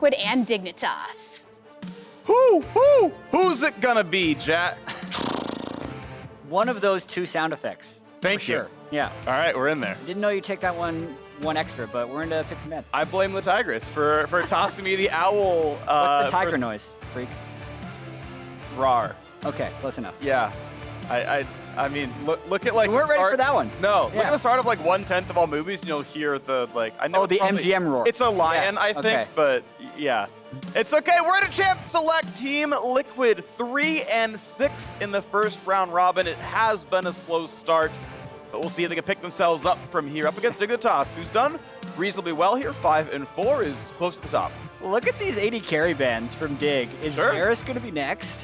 Liquid and Dignitas. Who's it gonna be, Jet? One of those two sound effects. Thank you. Sure. Yeah. All right, we're in there. Didn't know you'd take that one extra, but we're into picks and bets. I blame the Tigress for tossing me the owl. What's the tiger noise, freak? Rar. Okay, close enough. Yeah. I mean, look at like. We weren't ready for that one. No, look Yeah. at the start of like 1/10 of all movies, and you'll hear the like. I know Oh, it's the probably- MGM roar. It's a lion, Yeah, I think, okay. but yeah, it's okay. We're at a champ select Team Liquid 3-6 in the first round robin. It has been a slow start, but we'll see if they can pick themselves up from here. Up against Dignitas, who's done reasonably well here. 5-4 is close to the top. Look at these 80 carry bands from Dig. Is Sure. Varus going to be next?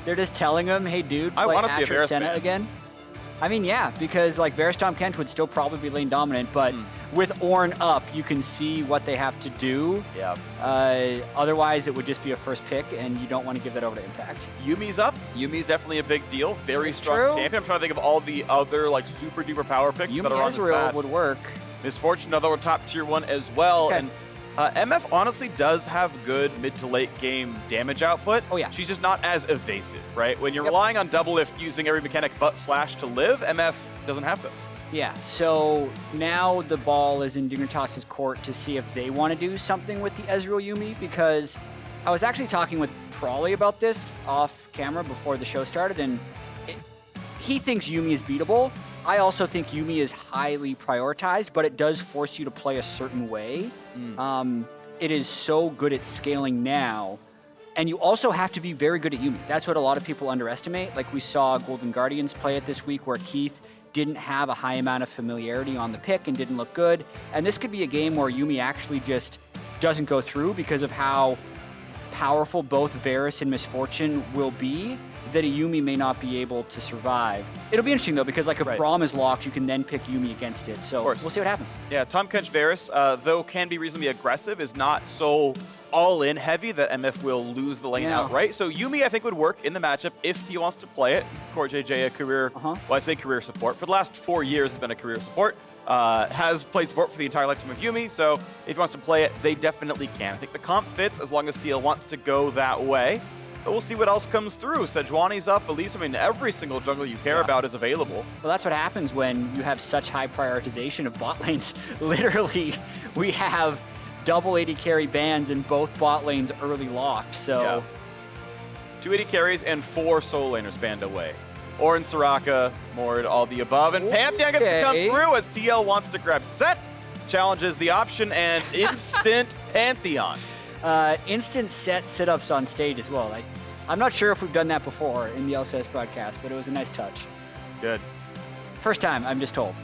They're just telling him, hey, dude, I play wanna see a Asher Varus Senna band. again. I mean, yeah, because like Varus Tom Kent would still probably be lane dominant, but with Ornn up, you can see what they have to do. Yeah. Otherwise, it would just be a first pick, and you don't want to give that over to Impact. Yumi's up. Yumi's definitely a big deal. Very It's strong true. champion. I'm trying to think of all the other like super duper power picks that Yumi are on the Ezreal pad. would work. Misfortune, another top tier 1 as well. Okay. And MF honestly does have good mid to late game damage output. Oh, yeah. She's just not as evasive, right? When you're Yep. relying on Doublelift using every mechanic but flash to live, MF doesn't have those. Yeah, so now the ball is in Dignitas' court to see if they want to do something with the Ezreal Yumi, because I was actually talking with Prawley about this off camera before the show started, and he thinks Yumi is beatable. I also think Yumi is highly prioritized, but it does force you to play a certain way. It is so good at scaling now, and you also have to be very good at Yumi. That's what a lot of people underestimate. Like we saw Golden Guardians play it this week where Keith didn't have a high amount of familiarity on the pick and didn't look good. And this could be a game where Yumi actually just doesn't go through because of how powerful both Varus and Misfortune will be, that a Yumi may not be able to survive. It'll be interesting though, because like if Right. Braum is locked, you can then pick Yumi against it. So course. we'll see what happens. Yeah, Tom Kench Varus, though can be reasonably aggressive, is not so all-in heavy that MF will lose the lane Yeah. outright. So Yumi, I think, would work in the matchup if he wants to play it. CoreJJ, a career, well, I say career support. For the last 4 years, has been a career support. Has played support for the entire lifetime of Yumi, so if he wants to play it, they definitely can. I think the comp fits as long as TL wants to go that way. But we'll see what else comes through. Sejuani's up, Elise. I mean, every single jungler you care about is available. Well, that's what happens when you have such high prioritization of bot lanes. Literally, we have double 80 carry bans in both bot lanes early locked, so... Yeah. 280 carries and 4 solo laners banned away. Ornn, Soraka, Mord, all the above. And Pantheon gets to come Okay. through as TL wants to grab set, challenges the option, and instant Pantheon. Instant set sit-ups on stage as well. I'm not sure if we've done that before in the LCS broadcast, but it was a nice touch. Good. First time, I'm just told.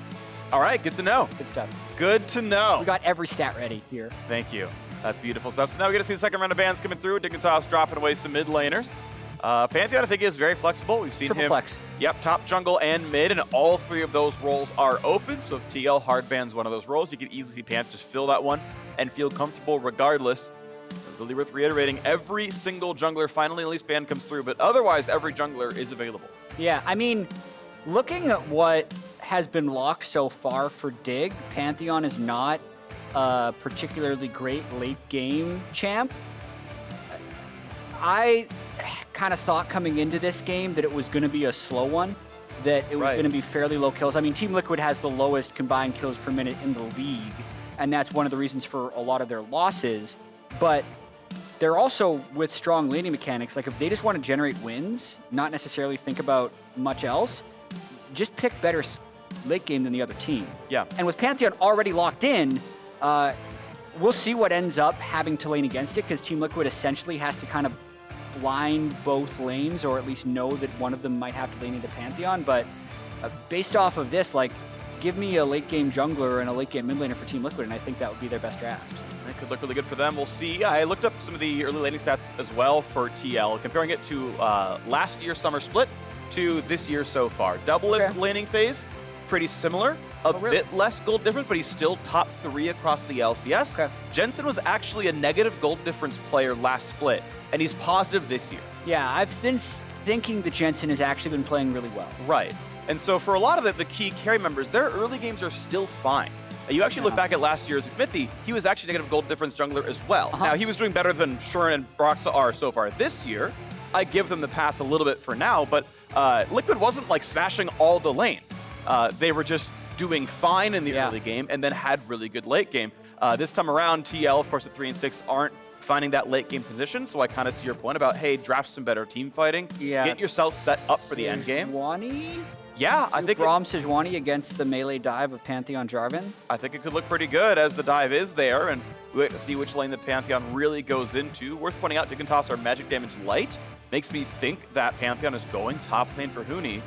All right, good to know. Good stuff. Good to know. We got every stat ready here. Thank you. That's beautiful stuff. So now we get to see the second round of bans coming through. Dignitas dropping away some mid laners. Pantheon, I think, is very flexible. We've seen Triple him. flex. Yep, top jungle and mid, and all 3 of those roles are open. So if TL hard bans one of those roles, you can easily see Pantheon just fill that one and feel comfortable regardless. Really worth reiterating, every single jungler finally at least ban comes through, but otherwise every jungler is available. Yeah, I mean, looking at what has been locked so far for Dig, Pantheon is not a particularly great late game champ. I kind of thought coming into this game that it was going to be a slow one, that it was Right. going to be fairly low kills. I mean, Team Liquid has the lowest combined kills per minute in the league, and that's one of the reasons for a lot of their losses. But they're also with strong laning mechanics. Like if they just want to generate wins, not necessarily think about much else, just pick better late game than the other team. Yeah. And with Pantheon already locked in, we'll see what ends up having to lane against it, because Team Liquid essentially has to kind of blind both lanes, or at least know that one of them might have to lane into Pantheon. But based off of this, like, give me a late game jungler and a late game mid laner for Team Liquid, and I think that would be their best draft. That could look really good for them. We'll see. I looked up some of the early laning stats as well for TL, comparing it to last year's summer split to this year so far. Doublelift laning phase, pretty similar. A bit less gold difference, but he's still top 3 across the LCS. Okay. Jensen was actually a negative gold difference player last split, and he's positive this year. Yeah, I've been thinking that Jensen has actually been playing really well. Right. And so for a lot of the key carry members, their early games are still fine. You actually look back at last year's Smithy, he was actually negative gold difference jungler as well. Now, he was doing better than Shuren and Broxah are so far this year. I give them the pass a little bit for now, but Liquid wasn't like smashing all the lanes. They were just doing fine in the early game and then had really good late game. This time around, TL, of course, at 3 and 6 aren't finding that late game position, so I kind of see your point about, hey, draft some better team fighting. Get yourself set up for the end game. Yeah, I think Braum Sejuani against the melee dive of Pantheon Jarvan. I think it could look pretty good as the dive is there, and we wait to see which lane the Pantheon really goes into. Worth pointing out, Dignitas are magic damage light. Makes me think that Pantheon is going top lane for Huni.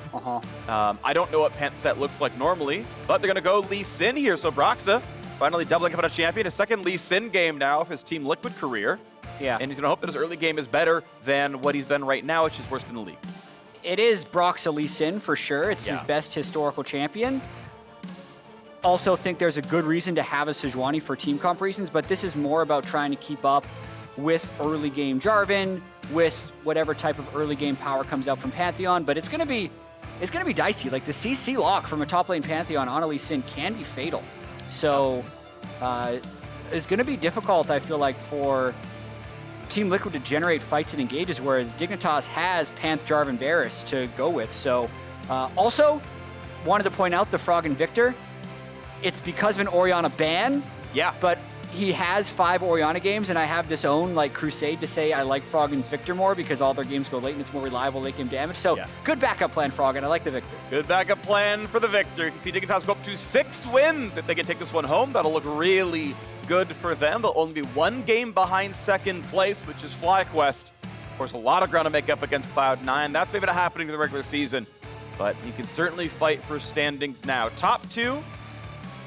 I don't know what Pant set looks like normally, but they're going to go Lee Sin here. So Broxah finally doubling up on a champion. A second Lee Sin game now of his Team Liquid career. And he's going to hope that his early game is better than what he's been right now, which is worst in the league. It is Broxah Lee Sin for sure. It's his best historical champion. Also think there's a good reason to have a Sejuani for team comp reasons, but this is more about trying to keep up with early game Jarvan, with whatever type of early game power comes out from Pantheon. But it's gonna be dicey. Like the CC lock from a top lane Pantheon on a Lee Sin can be fatal. So it's gonna be difficult, I feel like, for Team Liquid to generate fights and engages, whereas Dignitas has Panth, Jarvan, Varus to go with. So also wanted to point out the Froggen Victor. It's because of an Orianna ban. But he has 5 Orianna games, and I have this own like crusade to say I like Froggen's Victor more because all their games go late and it's more reliable late game damage. So good backup plan, Froggen. I like the Victor. Good backup plan for the Victor. You can see Dignitas go up to 6 wins. If they can take this one home, that'll look really good for them. They'll only be 1 game behind second place, which is FlyQuest. Of course, a lot of ground to make up against Cloud9. That's maybe not happening in the regular season, but you can certainly fight for standings now. Top 2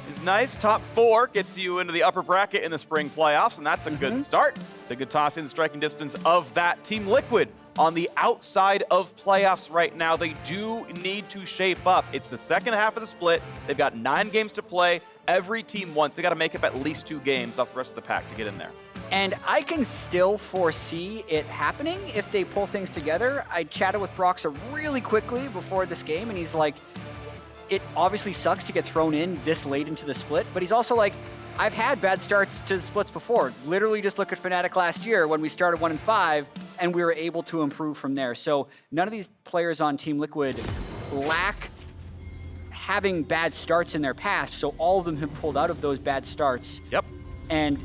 is nice. Top 4 gets you into the upper bracket in the spring playoffs, and that's a good start. Dignitas in striking distance of that. Team Liquid on the outside of playoffs right now. They do need to shape up. It's the second half of the split. They've got 9 games to play. Every team wants. They got to make up at least 2 games off the rest of the pack to get in there. And I can still foresee it happening if they pull things together. I chatted with Broxah really quickly before this game, and he's like, it obviously sucks to get thrown in this late into the split, but he's also like, I've had bad starts to the splits before. Literally just look at Fnatic last year when we started 1 and 5, and we were able to improve from there. So none of these players on Team Liquid lack having bad starts in their past, so all of them have pulled out of those bad starts. And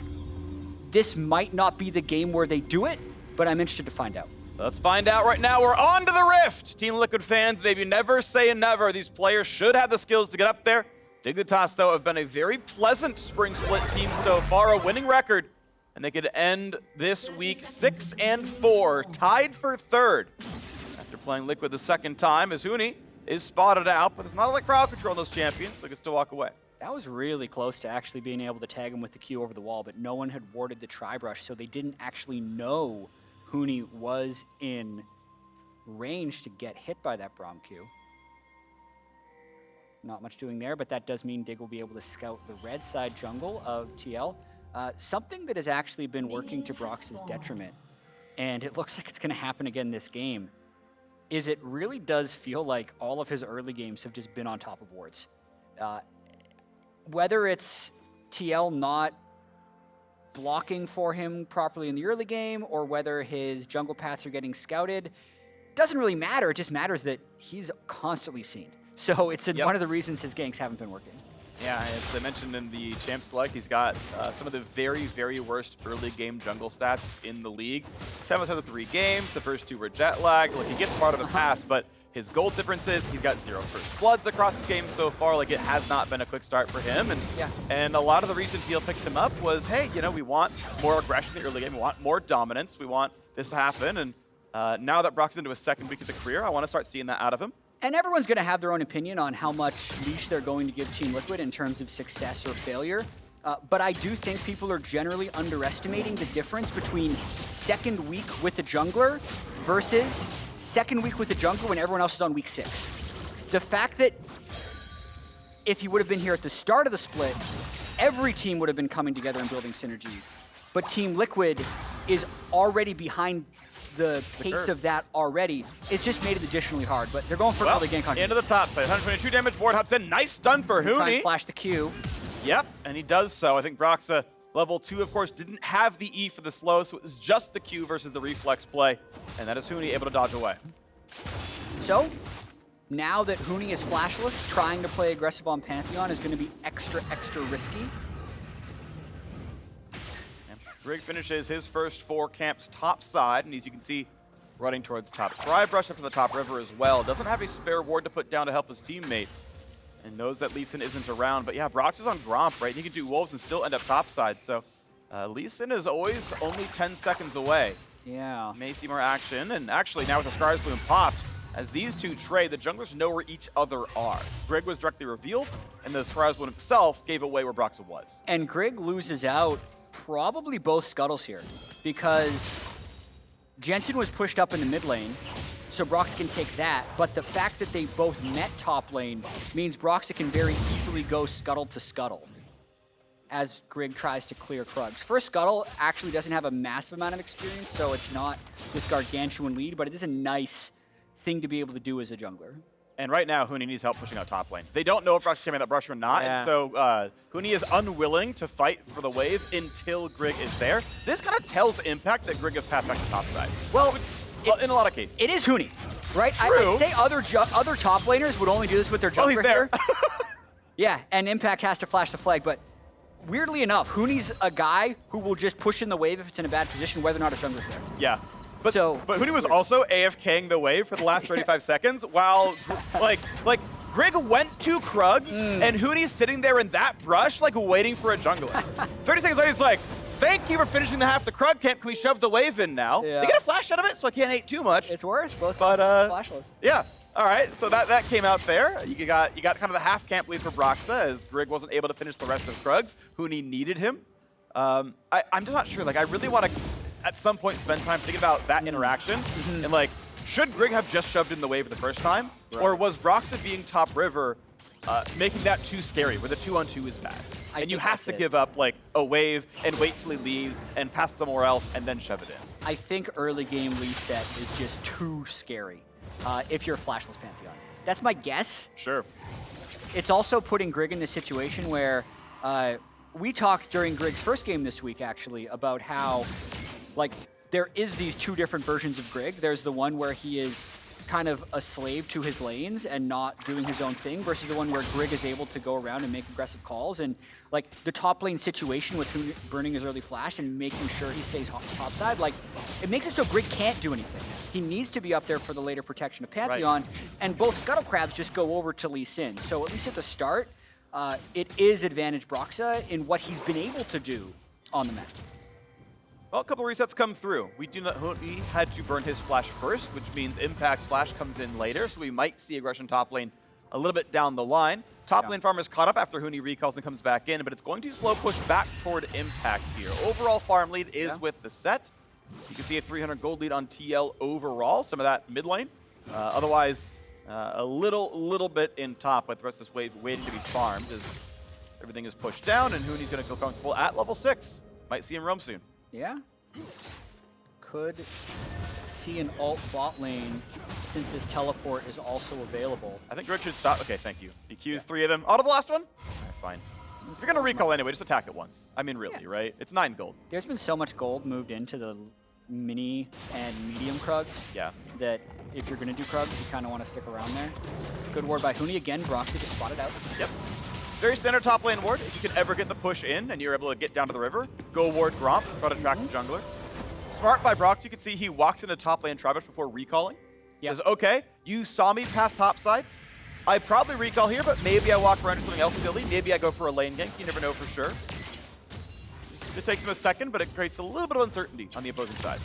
this might not be the game where they do it, but I'm interested to find out. Let's find out right now. We're on to the Rift. Team Liquid fans, maybe never say never. These players should have the skills to get up there. Dignitas, though, have been a very pleasant spring split team so far, a winning record. And they could end this week 6 and 4, tied for 3rd. After playing Liquid the second time, as Huni is spotted out, but there's not a lot of crowd control on those champions, so they can still walk away. That was really close to actually being able to tag him with the Q over the wall, but no one had warded the Tri-Brush, so they didn't actually know Huni was in range to get hit by that Braum Q. Not much doing there, but that does mean Dig will be able to scout the red side jungle of TL. Something that has actually been working to Brox's detriment, and it looks like it's going to happen again this game, is it really does feel like all of his early games have just been on top of wards. Whether it's TL not blocking for him properly in the early game, or whether his jungle paths are getting scouted, doesn't really matter. It just matters that he's constantly seen. So it's one of the reasons his ganks haven't been working. Yeah, as I mentioned in the champ select, he's got some of the very, very worst early game jungle stats in the league. 7 out of 3 games, the first 2 were jet lag. Like, he gets part of the pass, but his gold differences, he's got 0 first bloods across his game so far. Like, it has not been a quick start for him. And a lot of the reason TL picked him up was, hey, you know, we want more aggression in the early game. We want more dominance. We want this to happen. And now that Brox's into his second week of the career, I want to start seeing that out of him. And everyone's going to have their own opinion on how much leash they're going to give Team Liquid in terms of success or failure. But I do think people are generally underestimating the difference between second week with the jungler versus second week with the jungler when everyone else is on week 6. The fact that if you would have been here at the start of the split, every team would have been coming together and building synergy. But Team Liquid is already behind the pace of that already. It's just made it additionally hard, but they're going for another gank on into the top side. 122 damage, ward hops in. Nice stun for Huni. Flash the Q. Yep, and he does so. I think Broxah, level 2, of course, didn't have the E for the slow, so it was just the Q versus the reflex play, and that is Huni able to dodge away. So, now that Huni is flashless, trying to play aggressive on Pantheon is going to be extra risky. Grig finishes his first 4 camps top side, and as you can see, running towards top. Try brush up for the top river as well. Doesn't have a spare ward to put down to help his teammate, and knows that Lee Sin isn't around. But yeah, Brox is on Gromp, right? He can do Wolves and still end up top side, so Lee Sin is always only 10 seconds away. Yeah. May see more action, and actually now with the Scry's Bloom popped, as these two trade, the junglers know where each other are. Grig was directly revealed, and the Scry's Bloom himself gave away where Broxah was. And Grig loses out probably both scuttles here, because Jensen was pushed up in the mid lane, so Broxah can take that, but the fact that they both met top lane means Broxah can very easily go scuttle to scuttle as Grig tries to clear Krugs. First scuttle actually doesn't have a massive amount of experience, so it's not this gargantuan lead, but it is a nice thing to be able to do as a jungler. And right now, Huni needs help pushing out top lane. They don't know if Broxah can make that brush or not, and so Huni is unwilling to fight for the wave until Grig is there. This kind of tells Impact that Grig has passed back to top side. Well, in a lot of cases. It is Huni, right? True. I'd say other top laners would only do this with their jungler. Well, he's there. Yeah, and Impact has to flash the flag, but weirdly enough, Huni's a guy who will just push in the wave if it's in a bad position, whether or not a jungler's there. Yeah. But Huni was weird. also AFKing the wave for the last 35 seconds while, like Grig went to Krugs and Huni's sitting there in that brush, like waiting for a jungler. 30 seconds later, he's like, thank you for finishing the half the Krug camp. Can we shove the wave in now? Yeah. They get a flash out of it, so I can't hate too much. It's worse, both flashless. Yeah. All right, so that came out there. You got kind of the half camp lead for Broxah as Grig wasn't able to finish the rest of Krugs. Huni needed him. I'm just not sure. Like, I really want to, at some point, spend time thinking about that interaction and like, should Grig have just shoved in the wave the first time, or was Broxah being top river making that too scary, where the 2-on-2 is bad, and you have to give up like a wave and wait till he leaves and pass somewhere else and then shove it in? I think early game reset is just too scary if you're a flashless Pantheon. That's my guess. Sure. It's also putting Grig in this situation where we talked during Grig's first game this week, actually, about how like there is these two different versions of Grig. There's the one where he is kind of a slave to his lanes and not doing his own thing, versus the one where Grig is able to go around and make aggressive calls. And like the top lane situation with him burning his early flash and making sure he stays top side, like it makes it so Grig can't do anything. He needs to be up there for the later protection of Pantheon, and both Scuttle Crabs just go over to Lee Sin. So at least at the start, it is advantage Broxah in what he's been able to do on the map. Well, a couple of resets come through. We do not. He had to burn his flash first, which means Impact's flash comes in later, so we might see aggression top lane a little bit down the line. Top lane farm is caught up after Huni recalls and comes back in, but it's going to slow push back toward Impact here. Overall farm lead is with the set. You can see a 300 gold lead on TL overall. Some of that mid lane. Otherwise, a little bit in top, with the rest of this wave waiting to be farmed as everything is pushed down, and Huni's going to feel comfortable at level 6. Might see him roam soon. Yeah. Could see an alt bot lane since his teleport is also available. I think Grig should stop. Okay, thank you. He Qs 3 of them. Auto the last one? Alright, fine. If you're going to recall anyway, just attack it once. I mean, really, right? It's 9 gold. There's been so much gold moved into the mini and medium Krugs that if you're going to do Krugs, you kind of want to stick around there. Good ward by Huni again. Broxah just spotted out. Yep. Very standard top lane ward. If you can ever get the push in and you're able to get down to the river, go ward Gromp, try to track the jungler. Smart by Brox. You can see he walks into top lane Tribush before recalling. Yeah. Says, okay, you saw me path top side. I probably recall here, but maybe I walk around to something else silly. Maybe I go for a lane gank. You never know for sure. It takes him a second, but it creates a little bit of uncertainty on the opposing side.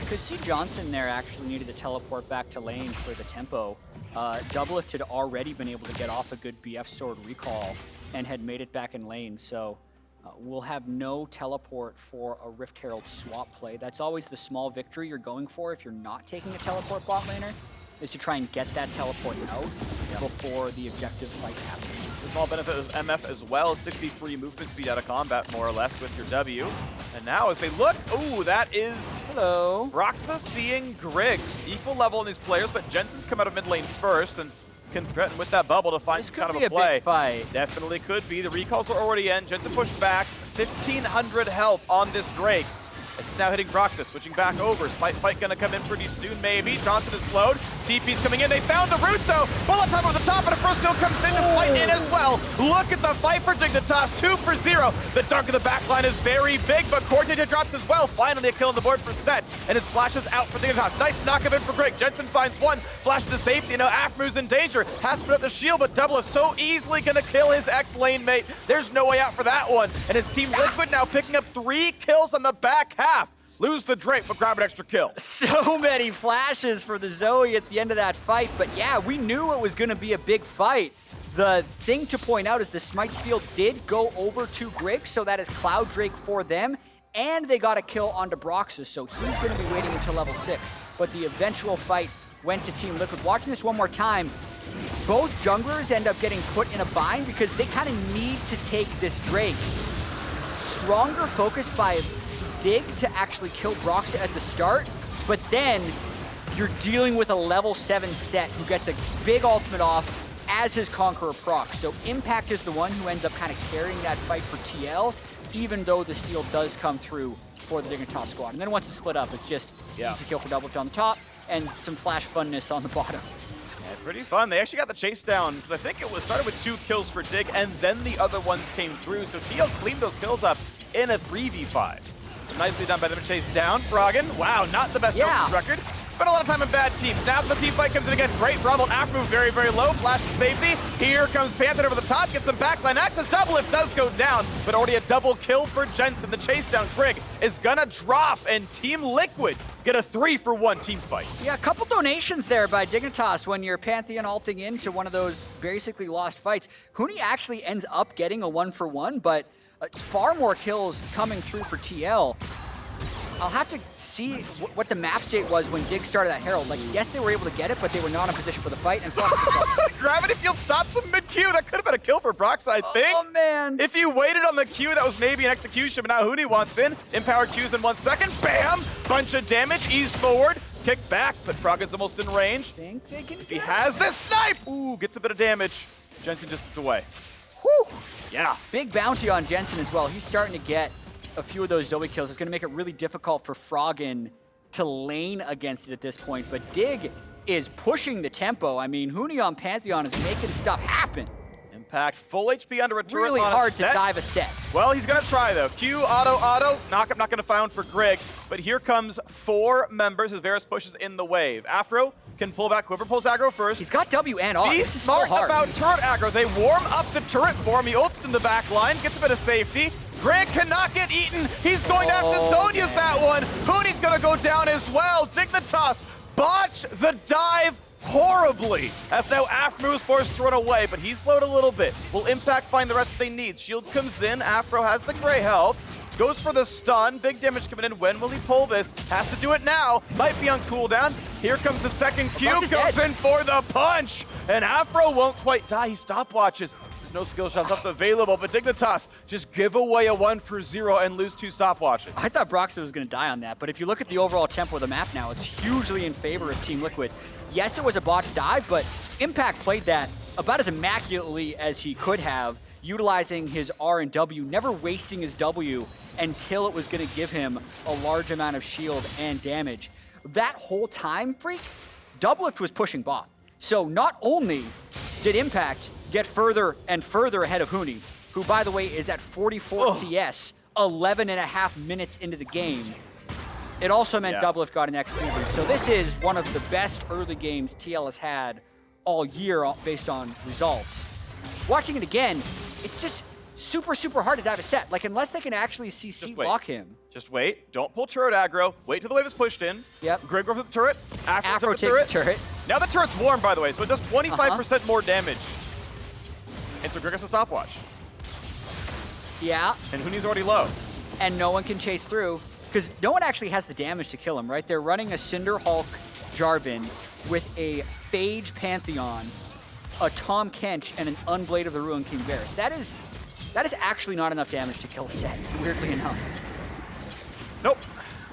You could see Johnsun there actually needed to teleport back to lane for the tempo. Doublelift had already been able to get off a good BF sword recall and had made it back in lane, so we'll have no teleport for a Rift Herald swap play. That's always the small victory you're going for if you're not taking a teleport bot laner, is to try and get that teleport out before the objective fights happen. The small benefit of MF as well, 63 movement speed out of combat, more or less, with your W. And now as they look, ooh, that is Broxah seeing Grig. Equal level in these players, but Jensen's come out of mid lane first and can threaten with that bubble to find This some could kind of be a play. big fight. Definitely could be. The recalls are already in. Jensen pushed back. 1,500 health on this Drake. It's now hitting Broxah, switching back over. Spite fight gonna come in pretty soon, maybe. Johnsun is slowed. TP's coming in. They found the root, though. Bullet time over the top, and a first kill comes in to fight in as well. Look at the fight for Dignitas. 2 for 0. The dunk of the backline is very big, but CoreJJ drops as well. Finally a kill on the board for Set, and his flash is out for Dignitas. Nice knock-up in for Grig. Jensen finds one. Flash to safety. Now Aphromoo's in danger. Has to put up the shield, but Doublelift so easily gonna kill his ex-lane mate. There's no way out for that one. And his team Liquid now picking up 3 kills on the back half. Lose the Drake, but grab an extra kill. So many flashes for the Zoe at the end of that fight, but yeah, we knew it was going to be a big fight. The thing to point out is the Smite Steal did go over to Grig, so that is Cloud Drake for them, and they got a kill onto Broxah, so he's going to be waiting until level 6. But the eventual fight went to Team Liquid. Watching this one more time, both junglers end up getting put in a bind because they kind of need to take this Drake. Stronger focus by Dig to actually kill Broxah at the start, but then you're dealing with a level 7 Set who gets a big ultimate off as his Conqueror proc. So Impact is the one who ends up kind of carrying that fight for TL, even though the steal does come through for the Dignitas squad. And then once it's split up, it's just easy kill for Doublelift on the top and some flash funness on the bottom. Yeah, pretty fun. They actually got the chase down, because I think it was started with 2 kills for Dig, and then the other ones came through. So TL cleaned those kills up in a 3v5. Nicely done by them to chase down. Froggen, wow, not the best record. Spent a lot of time in bad teams. Now the team fight comes in again. Great rumble. Aphromoo very, very low. Flash to safety. Here comes Panther over the top. Gets some backline access. Doublelift does go down, but already a double kill for Jensen. The chase down. Grig is gonna drop, and Team Liquid get a 3-for-1 team fight. Yeah, a couple donations there by Dignitas when you're Pantheon ulting into one of those basically lost fights. Huni actually ends up getting a 1-for-1, but far more kills coming through for TL. I'll have to see what the map state was when Dig started that Herald. Like, yes, they were able to get it, but they were not in position for the fight. And Gravity Field stops him mid-Q. That could have been a kill for Broxah, I think. Oh, man. If you waited on the Q, that was maybe an execution, but now Huni wants in. Empower Qs in 1 second. Bam! Bunch of damage. Ease forward. Kick back, but Froggen's almost in range. Think they can He has this snipe! Ooh, gets a bit of damage. Jensen just gets away. Whew. Yeah. Big bounty on Jensen as well. He's starting to get a few of those Zoe kills. It's going to make it really difficult for Froggen to lane against it at this point. But Dig is pushing the tempo. I mean, Huni on Pantheon is making stuff happen. Impact, full HP under a turret. Really on hard a to dive a set. Well, he's going to try, though. Q, auto. Knock-up not going to found for Grig. But here comes 4 members as Varus pushes in the wave. Aphro can pull back whoever pulls aggro first. He's got W and R. Be This is so smart hard. about turret aggro. They warm up the turret for him. He ults in the back line, gets a bit of safety. Grig cannot get eaten. He's going after Zonia's that one. Huni's going to go down as well. Dignitas botch the dive horribly, as now Aphromoo is forced to run away, but he's slowed a little bit. Will Impact find the rest that they need? Shield comes in. Aphro has the gray health. Goes for the stun. Big damage coming in. When will he pull this? Has to do it now. Might be on cooldown. Here comes the second Q. Goes in for the punch. And Aphro won't quite die. He stopwatches. There's no skill shots left available, but Dignitas just give away a 1-for-0 and lose 2 stopwatches. I thought Broxah was going to die on that, but if you look at the overall tempo of the map now, it's hugely in favor of Team Liquid. Yes, it was a botched dive, but Impact played that about as immaculately as he could have, utilizing his R and W, never wasting his W until it was going to give him a large amount of shield and damage. That whole time, Freak, Doublelift was pushing bot. So not only did Impact get further and further ahead of Huni, who, by the way, is at 44 CS, 11.5 minutes into the game, it also meant Doublelift got an XP boost. So this is one of the best early games TL has had all year based on results. Watching it again, it's just super, super hard to dive a set. Like, unless they can actually CC block him. Just wait. Don't pull turret aggro. Wait till the wave is pushed in. Yep. Grig go for the turret. Aphro take the turret. Now the turret's warm, by the way, so it does 25% more damage. And so Grig has a stopwatch. Yeah. And Huni's already low. And no one can chase through, because no one actually has the damage to kill him, right? They're running a Cinder Hulk Jarvan with a Phage Pantheon, a Tom Kench, and an Unblade of the Ruin King Varus. That is actually not enough damage to kill a set, weirdly enough. Nope.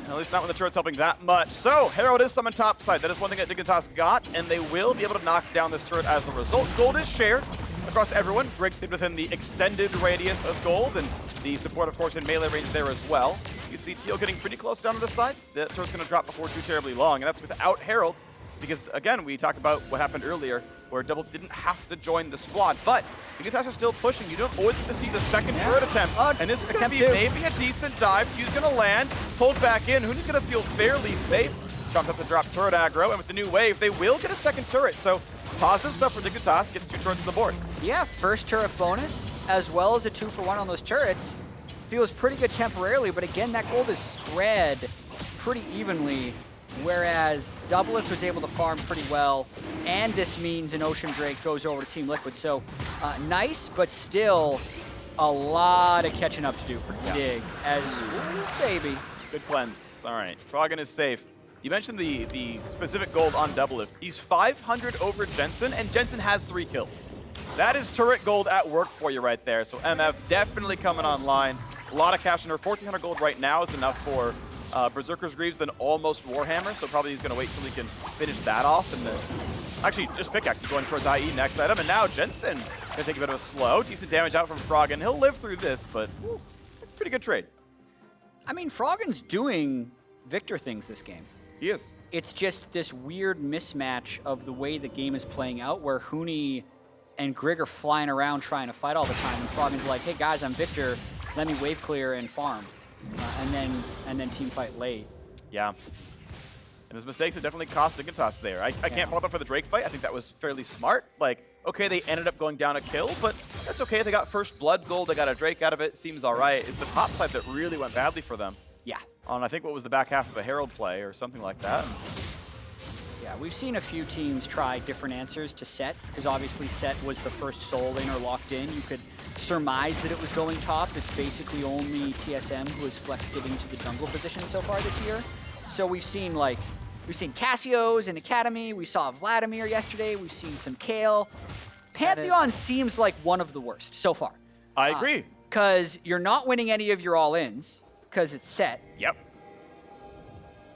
At least not when the turret's helping that much. So, Herald is summoned topside. That is one thing that Dignitas got, and they will be able to knock down this turret as a result. Gold is shared across everyone. Grig stayed within the extended radius of gold, and the support, of course, in melee range there as well. You see Teal getting pretty close down to the side. The turret's going to drop before too terribly long, and that's without Herald, because, again, we talked about what happened earlier, where Double didn't have to join the squad, but Dignitas are still pushing. You don't always get to see the second turret attempt, and this is going to be maybe a decent dive. He's going to land, pulled back in. Huni's going to feel fairly safe. Chopped up the drop turret aggro, and with the new wave, they will get a second turret. So positive stuff for Dignitas, gets 2 turrets on the board. Yeah, first turret bonus, as well as a 2-for-1 on those turrets. Feels pretty good temporarily, but again, that gold is spread pretty evenly, whereas Doublelift was able to farm pretty well, and this means an Ocean Drake goes over to Team Liquid. So nice, but still a lot of catching up to do for Dig as baby. Good cleanse. All right, Froggen is safe. You mentioned the specific gold on Doublelift. He's 500 over Jensen, and Jensen has 3 kills. That is turret gold at work for you right there. So MF definitely coming online. A lot of cash in her. 1,400 gold right now is enough for Berserker's Greaves, then almost Warhammer, so probably he's going to wait till he can finish that off. And then, actually, just pickaxe. He's going towards IE next item, and now Jensen going to take a bit of a slow. Decent damage out from Froggen. He'll live through this, but pretty good trade. I mean, Froggen's doing Victor things this game. He is. It's just this weird mismatch of the way the game is playing out, where Huni and Grig are flying around trying to fight all the time, and Froggen's like, hey guys, I'm Victor, let me wave clear and farm. And then team fight late. Yeah. And his mistakes have definitely cost Dignitas there. I can't fault them for the Drake fight. I think that was fairly smart. Like, okay, they ended up going down a kill, but that's okay. They got first blood gold. They got a Drake out of it. Seems all right. It's the top side that really went badly for them. Yeah. On, I think, what was the back half of a Herald play or something like that. Yeah, we've seen a few teams try different answers to Set, because obviously Set was the first Soul laner locked in. You could surmise that it was going top. It's basically only TSM who has flexed it into the jungle position so far this year. So we've seen Cassio's in Academy. We saw Vladimir yesterday. We've seen some Kale. Pantheon seems like one of the worst so far. I agree. Because you're not winning any of your all-ins, because it's Set. Yep.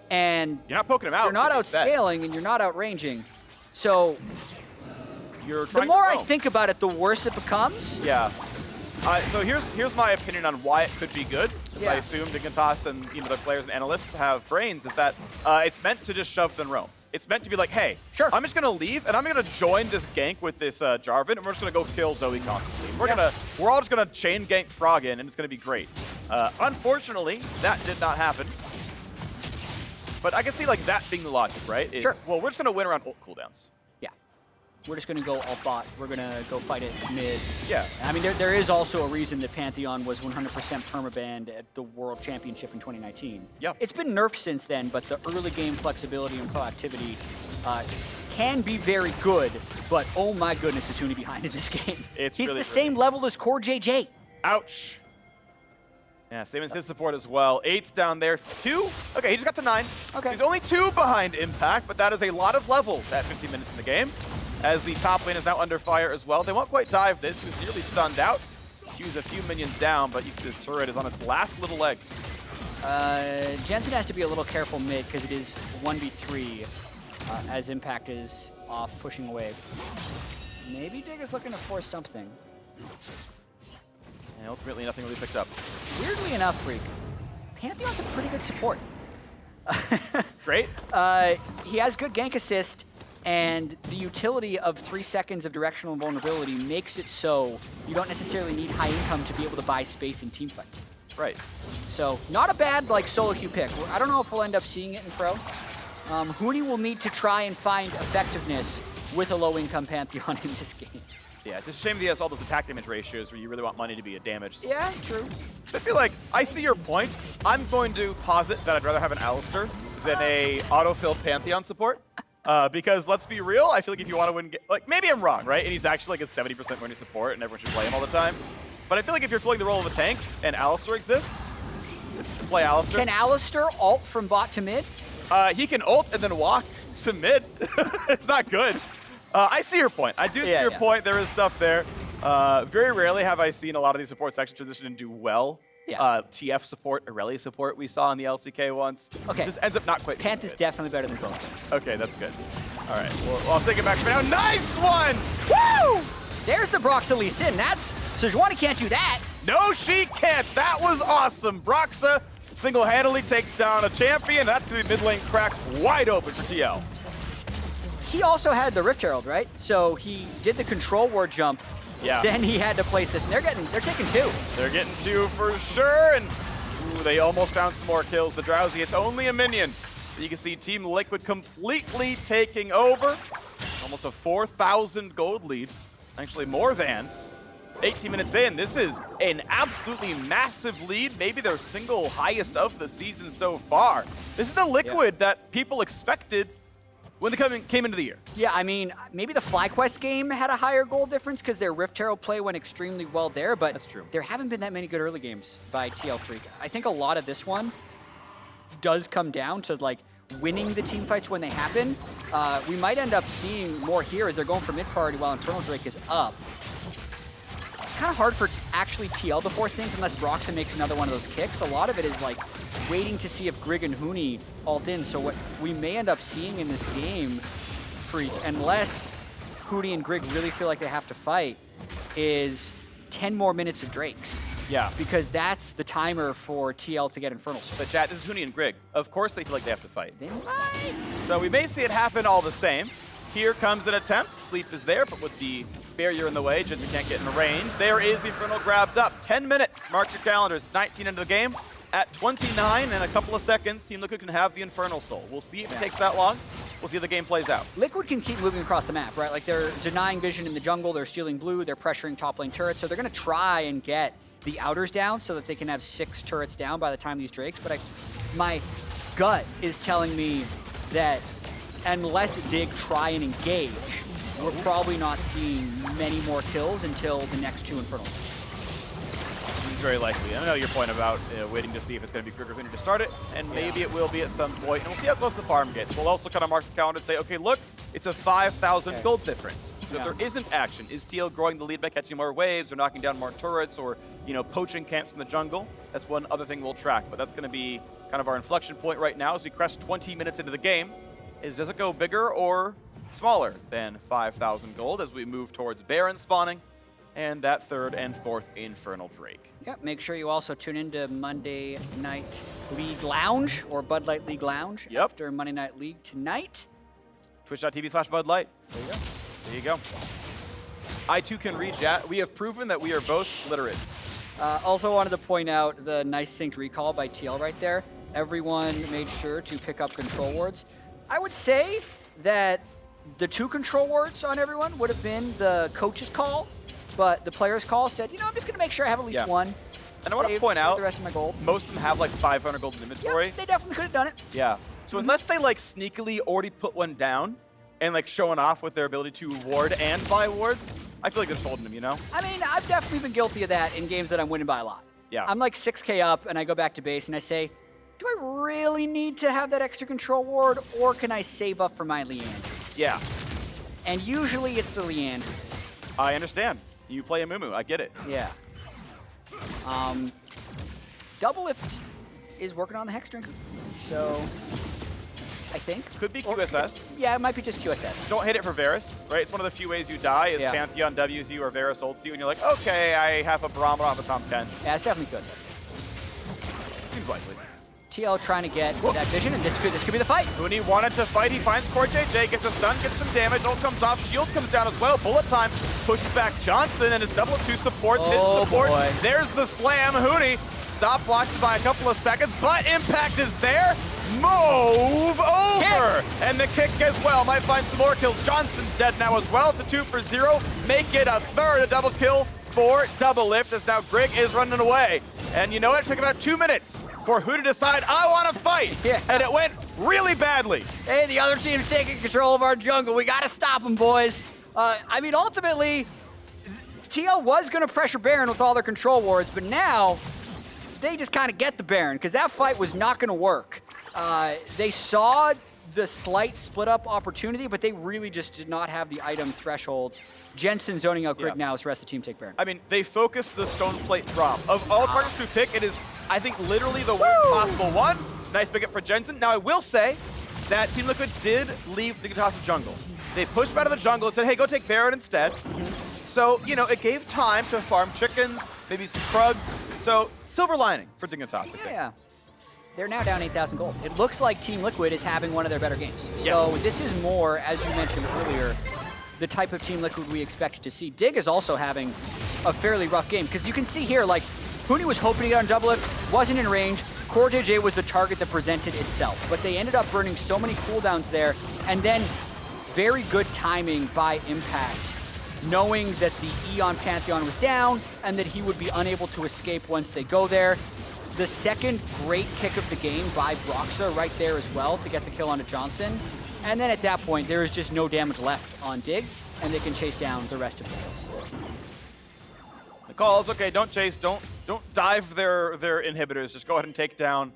And you're not poking him out. You're not outscaling and you're not outranging. So you're trying the more I think about it, the worse it becomes. Yeah. So here's my opinion on why it could be good. Yeah. I assume Dignitas and the players and analysts have brains. Is that it's meant to just shove then roam. It's meant to be like, hey, sure, I'm just gonna leave and I'm gonna join this gank with this Jarvan, and we're just gonna go kill Zoe constantly. We're all just gonna chain gank Froggen, and it's gonna be great. Unfortunately, that did not happen. But I can see like that being the logic, right? Sure. Well, we're just gonna win around ult cooldowns. Yeah. We're just gonna go alt bot. We're gonna go fight it mid. Yeah. I mean, there is also a reason that Pantheon was 100% permabanned at the World Championship in 2019. Yeah. It's been nerfed since then, but the early game flexibility and proactivity can be very good. But oh my goodness, is Huni behind in this game? He's really the same level as CoreJJ. Ouch. Yeah, same as his support as well. 8's down there. 2? Okay, he just got to 9. Okay. He's only 2 behind Impact, but that is a lot of levels at 50 minutes in the game, as the top lane is now under fire as well. They won't quite dive this. He was nearly stunned out. Q's a few minions down, but you can see this turret is on its last little legs. Jensen has to be a little careful mid, because it is 1v3 as Impact is off pushing away. Maybe Dig is looking to force something. And ultimately, nothing really picked up. Weirdly enough, Freak, Pantheon's a pretty good support. Great. He has good gank assist, and the utility of 3 seconds of directional invulnerability makes it so you don't necessarily need high income to be able to buy space in team fights. Right. So not a bad solo queue pick. I don't know if we'll end up seeing it in Pro. Huni will need to try and find effectiveness with a low-income Pantheon in this game. Yeah, it's a shame that he has all those attack damage ratios where you really want money to be a damage. Yeah, true. I feel like I see your point. I'm going to posit that I'd rather have an Alistar than a auto-filled Pantheon support. Because let's be real, I feel like if you want to win, maybe I'm wrong, right? And he's actually like a 70% winning support and everyone should play him all the time. But I feel like if you're filling the role of a tank and Alistar exists, play Alistar. Can Alistar ult from bot to mid? He can ult and then walk to mid. It's not good. I see your point. I do see your point. There is stuff there. Very rarely have I seen a lot of these supports actually transition and do well Yeah. TF support, Irelia support we saw in the LCK once. Okay. Just ends up not quite. Pant is definitely better than both of those. Okay, that's good. All right, well, I'll take it back for now. Nice one! Woo! There's the Broxah Lee Sin. That's Sejuani can't do that. No, she can't. That was awesome. Broxah single-handedly takes down a champion. That's going to be mid lane cracked wide open for TL. He also had the Rift Herald, right? So he did the control ward jump. Yeah. Then he had to place this, and they're taking 2. They're getting 2 for sure, and ooh, they almost found some more kills. The Drowsy, it's only a minion. You can see Team Liquid completely taking over. Almost a 4,000 gold lead. Actually, more than. 18 minutes in, this is an absolutely massive lead. Maybe their single highest of the season so far. This is the Liquid that people expected when they came into the year. Yeah, I mean, maybe the FlyQuest game had a higher goal difference because their Rift Herald play went extremely well there, but that's true. There haven't been that many good early games by TL Freak. I think a lot of this one does come down to like winning the team fights when they happen. We might end up seeing more here as they're going for mid priority while Infernal Drake is up. It's kind of hard for actually TL to force things unless Broxah makes another one of those kicks. A lot of it is like waiting to see if Grig and Huni ult in. So what we may end up seeing in this game, Freak, unless Huni and Grig really feel like they have to fight, is 10 more minutes of Drakes. Yeah. Because that's the timer for TL to get Infernal. But chat, this is Huni and Grig. Of course they feel like they have to fight. They might. So we may see it happen all the same. Here comes an attempt. Sleep is there, but with the barrier in the way, Jensen can't get in range. There is the Infernal grabbed up. 10 minutes. Mark your calendars. 19 into the game. At 29 and a couple of seconds, Team Liquid can have the Infernal Soul. We'll see if it takes that long. We'll see how the game plays out. Liquid can keep moving across the map, right? Like they're denying vision in the jungle, they're stealing blue, they're pressuring top lane turrets, so they're gonna try and get the outers down so that they can have 6 turrets down by the time these Drakes, but my gut is telling me that unless Dig try and engage, we're probably not seeing many more kills until the next 2 Infernals. Very likely. I know your point about waiting to see if it's going to be Grig or Huni to start it, and maybe it will be at some point. And we'll see how close the farm gets. We'll also kind of mark the calendar and say, okay, look, it's a 5,000 gold difference. So if there isn't action, is TL growing the lead by catching more waves or knocking down more turrets or, you know, poaching camps in the jungle? That's one other thing we'll track, but that's going to be kind of our inflection point right now as we crest 20 minutes into the game. Does it go bigger or smaller than 5,000 gold as we move towards Baron spawning and that 3rd and 4th Infernal Drake? Yep, make sure you also tune into Monday Night League Lounge or Bud Light League Lounge after Monday Night League tonight. Twitch.tv/Bud Light. There you go. There you go. I too can read chat. We have proven that we are both literate. Also wanted to point out the nice synced recall by TL right there. Everyone made sure to pick up control wards. I would say that the 2 control wards on everyone would have been the coach's call, but the player's call said, you know, I'm just going to make sure I have at least 1. And I want to point out, the rest of my gold. Most of them have like 500 gold in inventory. Yep, they definitely could have done it. Yeah. So unless they like sneakily already put one down and like showing off with their ability to ward and buy wards, I feel like they're just holding them, you know? I mean, I've definitely been guilty of that in games that I'm winning by a lot. Yeah. I'm like 6K up and I go back to base and I say, do I really need to have that extra control ward or can I save up for my Leandries? Yeah. And usually it's the Leandries. I understand. You play a Mumu. I get it. Yeah. Doublelift is working on the Hex Drinker, so I think. Could be QSS. Yeah, it might be just QSS. Don't hit it for Varus, right? It's one of the few ways you die is Pantheon W's you or Varus ults you, and you're like, okay, I have a barometer on the top 10. Yeah, it's definitely QSS. Seems likely. TL trying to get that vision, and this could be the fight. Huni wanted to fight. He finds CoreJJ, gets a stun, gets some damage. Ult comes off. Shield comes down as well. Bullet time pushes back Johnsun, and his double 2 supports. Hit support. Boy. There's the slam. Huni stop blocked by a couple of seconds, but impact is there. Move over. And the kick as well. Might find some more kills. Johnson's dead now as well. It's a 2 for 0. Make it a 3rd. A double kill for Doublelift as now Grig is running away. And you know what? It took about 2 minutes for who to decide, I want to fight. Yeah. And it went really badly. Hey, the other team's taking control of our jungle. We got to stop them, boys. I mean, ultimately, TL was going to pressure Baron with all their control wards, but now they just kind of get the Baron because that fight was not going to work. They saw the slight split-up opportunity, but they really just did not have the item thresholds. Jensen zoning out Grig now as the rest of the team take Baron. I mean, they focused the stone plate drop. Of all partners to pick, it is, I think, literally the worst possible one. Nice pickup for Jensen. Now, I will say that Team Liquid did leave Dignitas' jungle. They pushed him out of the jungle and said, hey, go take Baron instead. So, you know, it gave time to farm chickens, maybe some Krugs. So, silver lining for Dignitas, I think. Yeah. They're now down 8,000 gold. It looks like Team Liquid is having one of their better games. So this is more, as you mentioned earlier, the type of Team Liquid we expected to see. Dig is also having a fairly rough game, because you can see here, like, Huni was hoping to get on Doublelift, wasn't in range. CoreJJ was the target that presented itself, but they ended up burning so many cooldowns there, and then very good timing by Impact, knowing that the Eon Pantheon was down and that he would be unable to escape once they go there. The second great kick of the game by Broxah right there as well to get the kill onto Johnsun. And then at that point, there is just no damage left on Dig, and they can chase down the rest of the kills. The calls, okay, don't chase, don't dive their inhibitors. Just go ahead and take down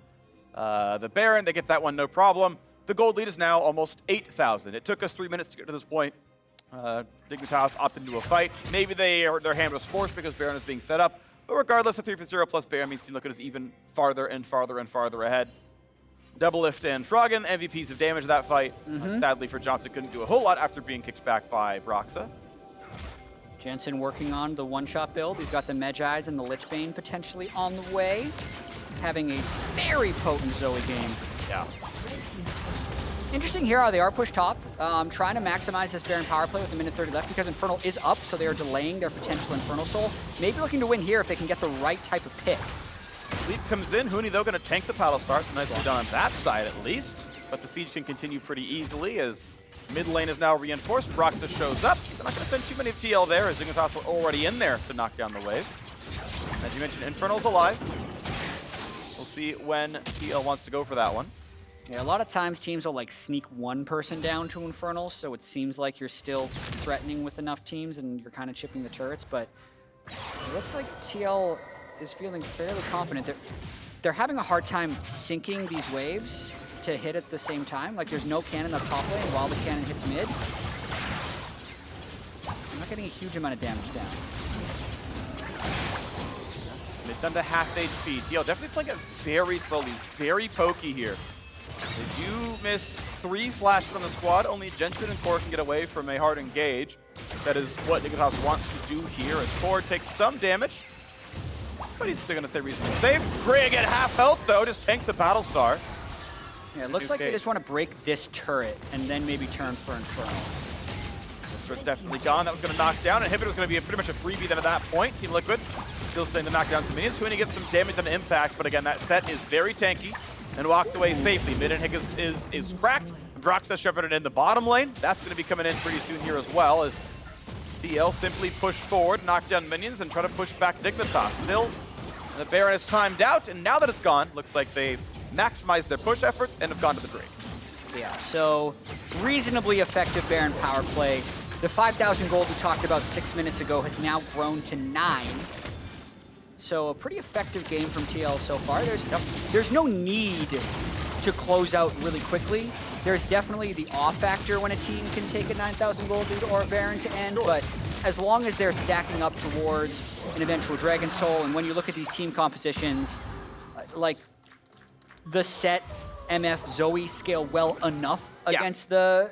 the Baron. They get that one, no problem. The gold lead is now almost 8,000. It took us 3 minutes to get to this point. Dignitas opted into a fight. Maybe their hand was forced because Baron is being set up. But regardless, a 3-0 plus Baron means Team Liquid is even farther and farther and farther ahead. Doublelift and Froggen, MVPs of damage that fight. Sadly for Johnsun, couldn't do a whole lot after being kicked back by Broxah. Jensen working on the one-shot build. He's got the Medjais and the Lichbane potentially on the way. Having a very potent Zoe game. Yeah. Interesting here how they are pushed top. Trying to maximize this Baron power play with a minute 30 left because Infernal is up, so they are delaying their potential Infernal Soul. Maybe looking to win here if they can get the right type of pick. Sleep comes in. Huni, though, going to tank the paddle start. Nicely done on that side, at least. But the siege can continue pretty easily as mid lane is now reinforced. Broxah shows up. They're not going to send too many of TL there as Dignitas were already in there to knock down the wave. As you mentioned, Infernal's alive. We'll see when TL wants to go for that one. Yeah, a lot of times teams will like sneak one person down to Infernal, so it seems like you're still threatening with enough teams and you're kind of chipping the turrets, but it looks like TL is feeling fairly confident. They're having a hard time syncing these waves to hit at the same time. Like there's no cannon up top lane while the cannon hits mid. I'm not getting a huge amount of damage down. Mid down to half HP. TL definitely playing it very slowly, very pokey here. They do miss 3 flash from the squad. Only Jensen and Core can get away from a hard engage. That is what Dignitas wants to do here as Core takes some damage. But he's still going to stay reasonably safe. Grig at half health, though, just tanks a Battlestar. Yeah, it looks like they just want to break this turret and then maybe turn for Infernal. This turret's definitely gone. That was going to knock down. Inhibitor's going to be pretty much a freebie then at that point. Team Liquid still staying to knock down some minions. Huni gets some damage on impact, but again, that set is very tanky and walks away safely. Mid and Higgins is cracked. Broxah shepherded in the bottom lane. That's going to be coming in pretty soon here as well as TL simply push forward, knock down minions, and try to push back Dignitas. Still, the Baron is timed out, and now that it's gone, looks like they've maximized their push efforts and have gone to the Drake. Yeah, so reasonably effective Baron power play. The 5,000 gold we talked about 6 minutes ago has now grown to 9. So a pretty effective game from TL so far. There's no need to close out really quickly. There's definitely the off factor when a team can take a 9,000 gold lead or a Baron to end, but as long as they're stacking up towards an eventual Dragon Soul, and when you look at these team compositions, like the set MF Zoe scale well enough against the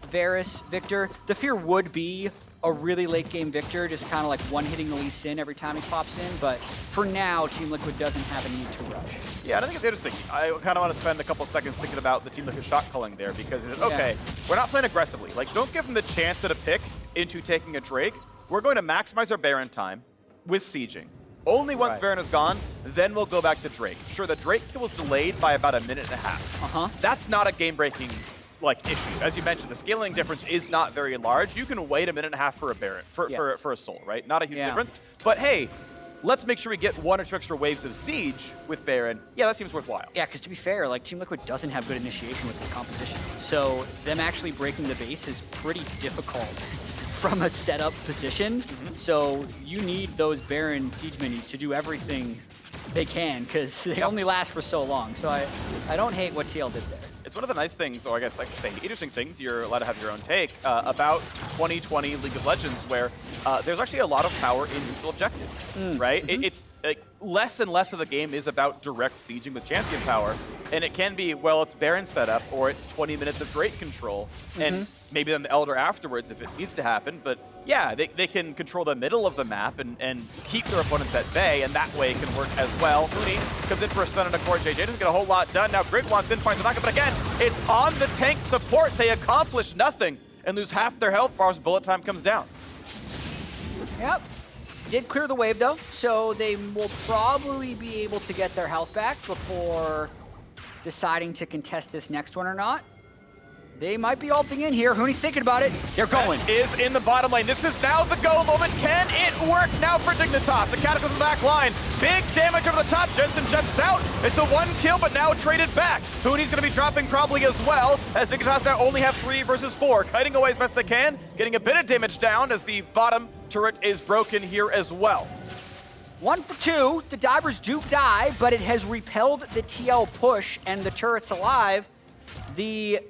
Varus Victor. The fear would be a really late game Victor, just kind of like one-hitting the Lee Sin every time he pops in, but for now, Team Liquid doesn't have a need to rush. Yeah, and I think it's interesting. I kind of want to spend a couple seconds thinking about the Team Liquid shot calling there because it's, okay, we're not playing aggressively. Like, don't give them the chance at a pick into taking a Drake. We're going to maximize our Baron time with sieging. Only once Baron is gone, then we'll go back to Drake. Sure, the Drake kill was delayed by about a minute and a half. That's not a game-breaking issue. As you mentioned, the scaling difference is not very large. You can wait a minute and a half for a Baron, for a soul, right? Not a huge difference. But hey, let's make sure we get 1 or 2 extra waves of siege with Baron. Yeah, that seems worthwhile. Yeah, because to be fair, like Team Liquid doesn't have good initiation with the composition. So them actually breaking the base is pretty difficult from a setup position. So you need those Baron siege minis to do everything they can because they only last for so long. So I don't hate what TL did there. one of the nice things, or I guess I should say interesting things, you're allowed to have your own take, about 2020 League of Legends, where there's actually a lot of power in neutral objectives, right? It's less and less of the game is about direct sieging with champion power, and it can be, well, it's Baron setup, or it's 20 minutes of Drake control, and maybe then the Elder afterwards if it needs to happen, but yeah, they can control the middle of the map and keep their opponents at bay, and that way it can work as well. Huni comes in for a stun on a CoreJJ, doesn't get a whole lot done. Now Grig wants in, finds a knockup, but again, it's on the tank support. They accomplish nothing and lose half their health bars. Bullet time comes down. Yep. Did clear the wave though, so they will probably be able to get their health back before deciding to contest this next one or not. They might be ulting in here. Huni's thinking about it. They're going. Is in the bottom lane. This is now the go moment. Can it work now for Dignitas? The Cataclysm in the back line. Big damage over the top. Jensen jumps out. It's a 1 kill, but now traded back. Huni's going to be dropping probably as well, as Dignitas now only have 3 versus 4. Kiting away as best they can. Getting a bit of damage down as the bottom turret is broken here as well. 1 for 2. The divers do die, but it has repelled the TL push, and the turret's alive. The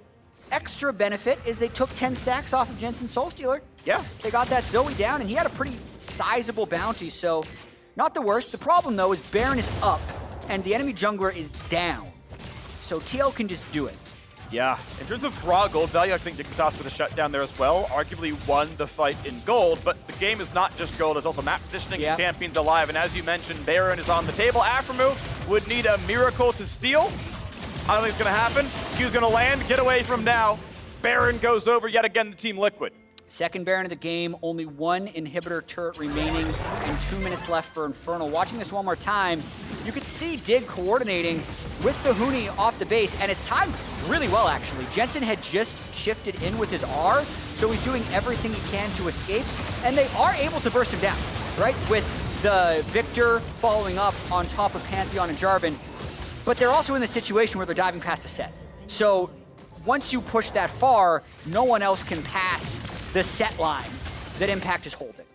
extra benefit is they took 10 stacks off of Jensen's Soul Stealer. Yeah. They got that Zoe down, and he had a pretty sizable bounty, so not the worst. The problem, though, is Baron is up, and the enemy jungler is down. So TL can just do it. Yeah. In terms of raw gold value, I think Dignitas with a shutdown there as well arguably won the fight in gold, but the game is not just gold, it's also map positioning, champions alive, and as you mentioned, Baron is on the table. Aphromoo would need a miracle to steal. I don't think it's going to happen. Q's going to land, get away from now. Baron goes over yet again to Team Liquid. Second Baron of the game, only 1 inhibitor turret remaining, and 2 minutes left for Infernal. Watching this one more time, you could see Dig coordinating with the Huni off the base, and it's timed really well, actually. Jensen had just shifted in with his R, so he's doing everything he can to escape, and they are able to burst him down, right? With the Victor following up on top of Pantheon and Jarvan, but they're also in the situation where they're diving past a set. So once you push that far, no one else can pass the set line that Impact is holding.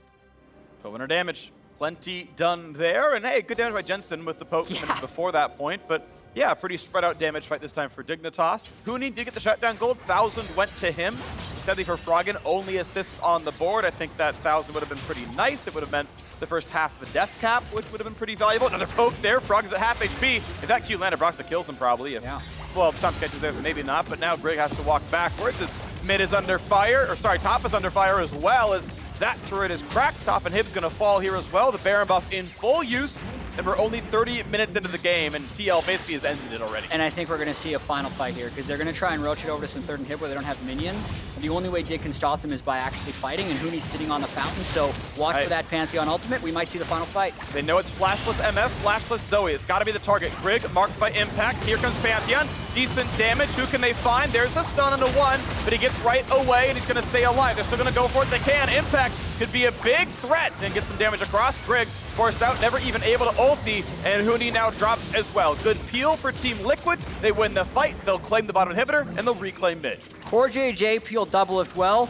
1200 damage. Plenty done there. And hey, good damage by Jensen with the poke before that point. But yeah, pretty spread out damage fight this time for Dignitas. Huni did get the shutdown gold. 1,000 went to him. Sadly for Froggen, only assists on the board. I think that 1,000 would have been pretty nice. It would have meant the first half of the death cap, which would have been pretty valuable. Another poke there. Froggen's at half HP. If that Q landed, Broxah kills him probably. Well, Tom catches there, so maybe not. But now Grig has to walk backwards. His mid is under fire, or sorry, top is under fire as well, as that turret is cracked. Top and Hib's going to fall here as well. The Baron buff in full use. And we're only 30 minutes into the game, and TL basically has ended it already. And I think we're going to see a final fight here, because they're going to try and roach it over to some third and hit where they don't have minions. And the only way Dig can stop them is by actually fighting, and Huni's sitting on the fountain, so watch for that Pantheon ultimate. We might see the final fight. They know it's flashless MF, flashless Zoe. It's got to be the target. Grig marked by Impact. Here comes Pantheon. Decent damage. Who can they find? There's a stun on the 1, but he gets right away, and he's going to stay alive. They're still going to go for it. They can. Impact could be a big threat and get some damage across. Grig forced out, never even able to ulti, and Huni now drops as well. Good peel for Team Liquid. They win the fight. They'll claim the bottom inhibitor, and they'll reclaim mid. CoreJJ peeled Doublelift well,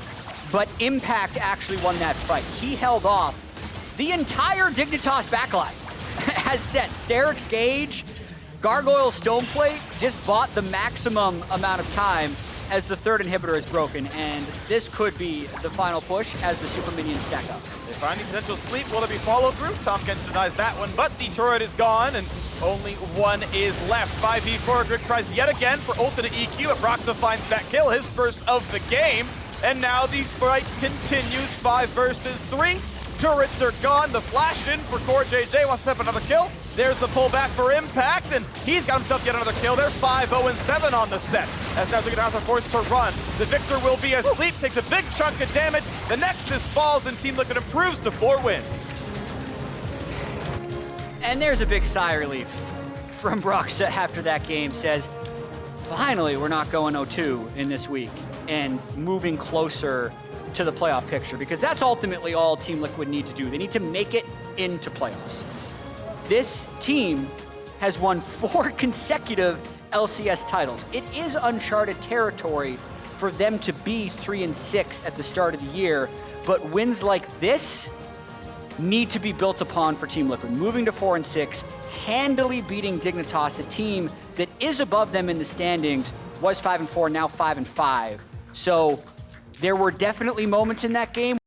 but Impact actually won that fight. He held off the entire Dignitas backline. Has set Sterix Gage, Gargoyle Stoneplate, just bought the maximum amount of time as the third inhibitor is broken, and this could be the final push as the super minions stack up. They find the potential sleep. Will there be follow through? Tom Kent denies that one, but the turret is gone, and only 1 is left. 5v4. Grig tries yet again for ultimate EQ, but Broxah finds that kill, his first of the game, and now the fight continues. 5 versus 3. Turrets are gone. The flash in for CoreJJ wants to have another kill. There's the pullback for Impact, and he's got himself yet another kill there. 5-0-7 on the set. As now Dignitas are forced to run. The Victor will be asleep, takes a big chunk of damage. The Nexus falls, and Team Liquid improves to 4 wins. And there's a big sigh of relief from Broxah after that game. Says, finally, we're not going 0-2 in this week and moving closer to the playoff picture, because that's ultimately all Team Liquid need to do. They need to make it into playoffs. This team has won 4 consecutive LCS titles. It is uncharted territory for them to be 3-6 at the start of the year, but wins like this need to be built upon for Team Liquid. Moving to 4-6, handily beating Dignitas, a team that is above them in the standings, was 5-4, now 5-5. So there were definitely moments in that game